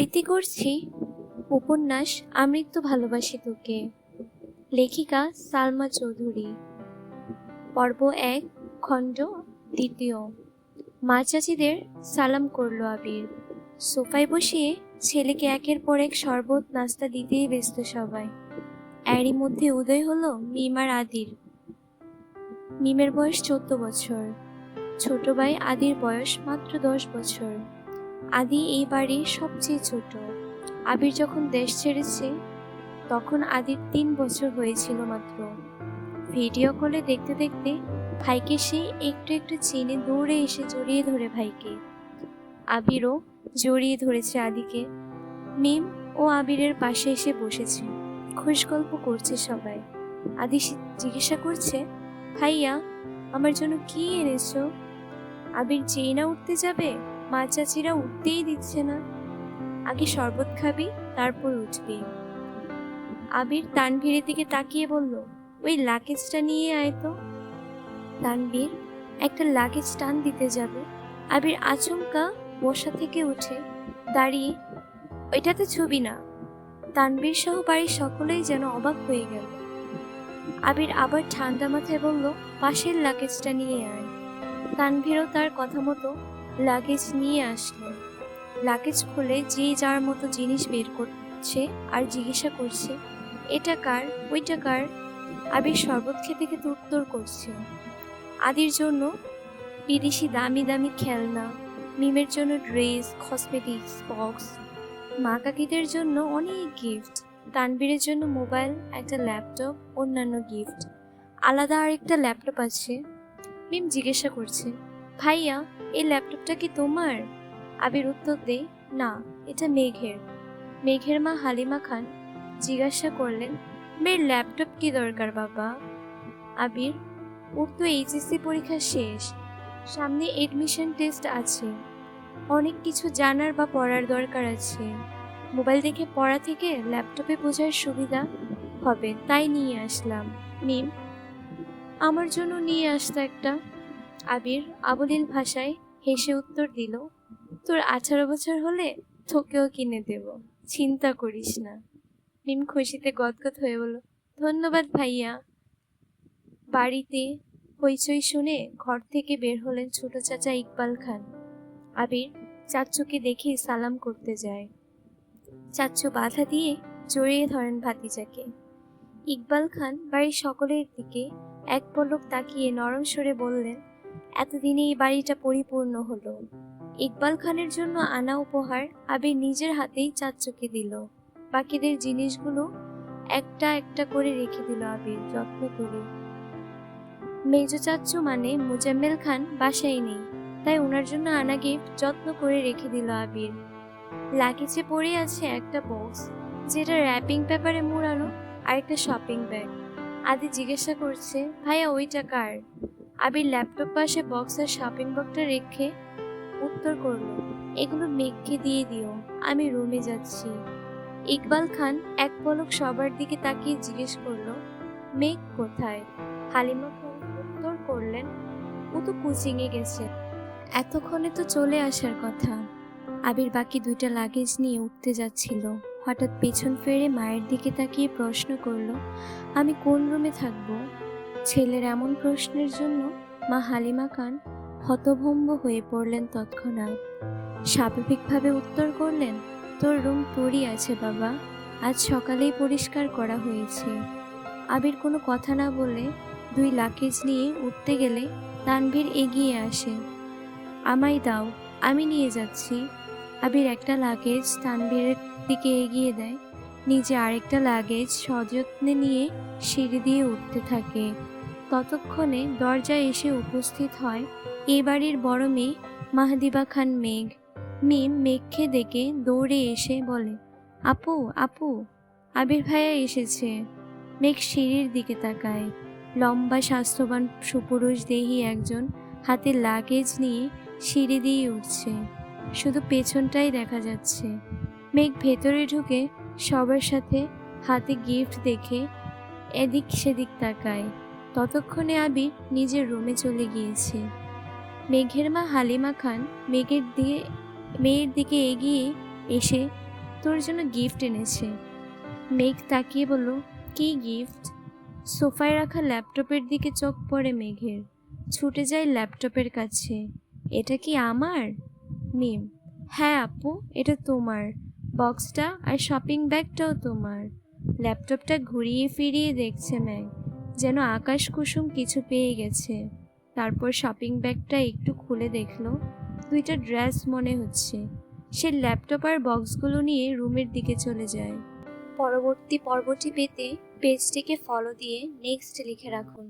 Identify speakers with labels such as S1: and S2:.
S1: আবৃত্তি করছি উপন্যাস আমৃত্যু ভালোবাসি তোকে, লেখিকা সালমা চৌধুরী। পর্ব 1, খণ্ড 2। মা চাচিদের সালাম করলো আবির। সোফায় বসিয়ে ছেলেকে একের পর এক শরবত নাস্তা দিতেই ব্যস্ত সবাই। এরই মধ্যে উদয় হলো মিম আর আদির। মিমের বয়স 14 বছর, ছোট ভাই আদির বয়স মাত্র 10 বছর। আদি এই বাড়ির সবচেয়ে ছোট। আবির যখন দেশ ছেড়েছে তখন আদির 3 বছর হয়েছিল মাত্র। ভিডিও কলে দেখতে দেখতে ভাইকে সে একটু একটু চিনে দৌড়ে এসে জড়িয়ে ধরে ভাইকে। আবিরও জড়িয়ে ধরেছে আদিকে। মিম ও আবিরের পাশে এসে বসেছে, খুশ গল্প করছে সবাই। আদি জিজ্ঞাসা করছে, ভাইয়া আমার জন্য কি এনেছো? আবির যেই না উঠতে যাবে মা চাচিরা উঠতেই দিচ্ছে না। আগে শরবত খাবি তারপর উঠবি। আবির তানভীরের দিকে তাকিয়ে বলল, ওই লাগেজটা নিয়ে আয় তো। তানভীর একটা লাগেজ টান দিতে যাবে, আবির আচমকা বসা থেকে উঠে দাঁড়িয়ে, ওইটাতে ছবি না। তানভীর সহ বাড়ির সকলেই যেন অবাক হয়ে গেল। আবির আবার ঠান্ডা মাথায় বলল, পাশের লাগেজটা নিয়ে আয়। তানভীরও তার কথা মতো লাগেজ নিয়ে আসলো। লাগেজ খুলে যে যার মতো জিনিস বের করছে আর জিজ্ঞাসা করছে, এটা কার, ওইটা কার? আবির শরবত খেতে খেতে উত্তর করছে, আদির জন্য বিদেশি দামি দামি খেলনা, মিমের জন্য ড্রেস, কসমেটিক্স, বক্স, মা কাকিদের জন্য অনেক গিফট, তানবীরের জন্য মোবাইল, একটা ল্যাপটপ, অন্যান্য গিফট। আলাদা আরেকটা ল্যাপটপ আছে। মিম জিজ্ঞাসা করছে, ভাইয়া এই ল্যাপটপটা কি তোমার? আবির উত্তর দেয়, না, এটা মেঘের। মেঘের মা হালিমা খান জিজ্ঞাসা করলেন, মেয়ের ল্যাপটপ কি দরকার বাবা? আবির, ওর তো এইচএসসি পরীক্ষা শেষ, সামনে এডমিশন টেস্ট আছে, অনেক কিছু জানার বা পড়ার দরকার আছে। মোবাইল দেখে পড়া থেকে ল্যাপটপে বোঝার সুবিধা হবে, তাই নিয়ে আসলাম। মিম, আমার জন্য নিয়ে আসতো একটা। আবির আবলীল ভাষায় হেসে উত্তর দিল, তোর 18 বছর হলে তোকেও কিনে দেব, চিন্তা করিস না। মিম খুশিতে গদগদ হয়ে বলল, ধন্যবাদ ভাইয়া। বাড়িতে হইচই শুনে ঘর থেকে বের হলেন ছোট চাচা ইকবাল খান। আবির চাচ্চুকে দেখে সালাম করতে যায়। চাচ্চু বাধা দিয়ে জড়িয়ে ধরেন ভাতিজাকে। ইকবাল খান বাড়ির সকলের দিকে এক পলক তাকিয়ে নরম স্বরে বললেন, এতদিনে এই বাড়িটা পরিপূর্ণ হলো। ইকবাল খানের জন্য আনা উপহার আবির নিজের হাতেই চাচ্চুকে দিল। বাকিদের জিনিসগুলো একটা একটা করে রেখে দিল আবির যত্ন করে। মেজো চাচ্চু মানে মুজাম্মেল খান বাসায় নেই, তাই ওনার জন্য আনা গিফট যত্ন করে রেখে দিল আবির। লাগেজে পড়ে আছে একটা বক্স, যেটা র্যাপিং পেপারে মোড়ানো, আর একটা শপিং ব্যাগ। আদি জিজ্ঞাসা করছে, ভাইয়া ওইটা কার? আবির ল্যাপটপ পাশে বক্স আর শপিং ব্যাগটা রেখে উত্তর করলো, এগুলো মেঘকে দিয়ে দিও, আমি রুমে যাচ্ছি। ইকবাল খান এক পলক সবার দিকে তাকিয়ে জিজ্ঞেস করলো, মেঘ কোথায়? হালিমা খান উত্তর করলেন, ও তো কোচিংয়ে গেছে, এতক্ষণে তো চলে আসার কথা। আবির বাকি 2টা লাগেজ নিয়ে উঠতে যাচ্ছিল, হঠাৎ পেছন ফিরে মায়ের দিকে তাকিয়ে প্রশ্ন করলো, আমি কোন রুমে থাকবো? ছেলের এমন প্রশ্নের জন্য মা হালিমা খান হতভম্ব হয়ে পড়লেন তৎক্ষণাৎ। স্বাভাবিকভাবে উত্তর করলেন, তোর রুম তোরই আছে বাবা, আজ সকালেই পরিষ্কার করা হয়েছে। আবির কোনো কথা না বলে 2 লাগেজ নিয়ে উঠতে গেলে তানভীর এগিয়ে আসে, আমায় দাও, আমি নিয়ে যাচ্ছি। আবির একটা লাগেজ তানভীরের দিকে এগিয়ে দেয়, নিজে আরেকটা লাগেজ সযত্নে নিয়ে সিঁড়ি দিয়ে উঠতে থাকে। ততক্ষণে দরজায় এসে উপস্থিত হয় এই বাড়ির বড় মেয়ে মাহদিবা খান মেঘ। মিম মেঘকে দেখে দৌড়ে এসে বলে, আপু আপু, আবির ভাইয়া এসেছে। মেঘ সিঁড়ির দিকে তাকায়, লম্বা স্বাস্থ্যবান সুপুরুষ দেহী একজন হাতে লাগেজ নিয়ে সিঁড়ি দিয়ে উঠছে, শুধু পেছনটাই দেখা যাচ্ছে। মেঘ ভেতরে ঢুকে সবার সাথে হাতে গিফট দেখে এদিক সেদিক তাকায়। ততক্ষণে আবির নিজের রুমে চলে গিয়েছে। মেঘের মা হালিমা খান মেয়ের দিকে এগিয়ে এসে তোর জন্য গিফট এনেছে। মেঘ তাকিয়ে বলল, কি গিফট? সোফায় রাখা ল্যাপটপের দিকে চোখ পড়ে মেঘের, ছুটে যায় ল্যাপটপের কাছে। এটা কি আমার? মিম, হ্যাঁ আপু, এটা তোমার। বক্সটা আর শপিং ব্যাগটাও তোমার। ল্যাপটপটা ঘুরিয়ে ফিরিয়ে দেখছে মেঘ, যেন আকাশ কুসুম কিছু পেয়ে গেছে। তারপর শপিং ব্যাগটা একটু খুলে দেখলো, দুইটা ড্রেস মনে হচ্ছে। সে ল্যাপটপ আর বক্সগুলো নিয়ে রুমের দিকে চলে যায়। পরবর্তী পর্বটি পেতে পেজটিকে ফলো দিয়ে নেক্সট লিখে রাখুন।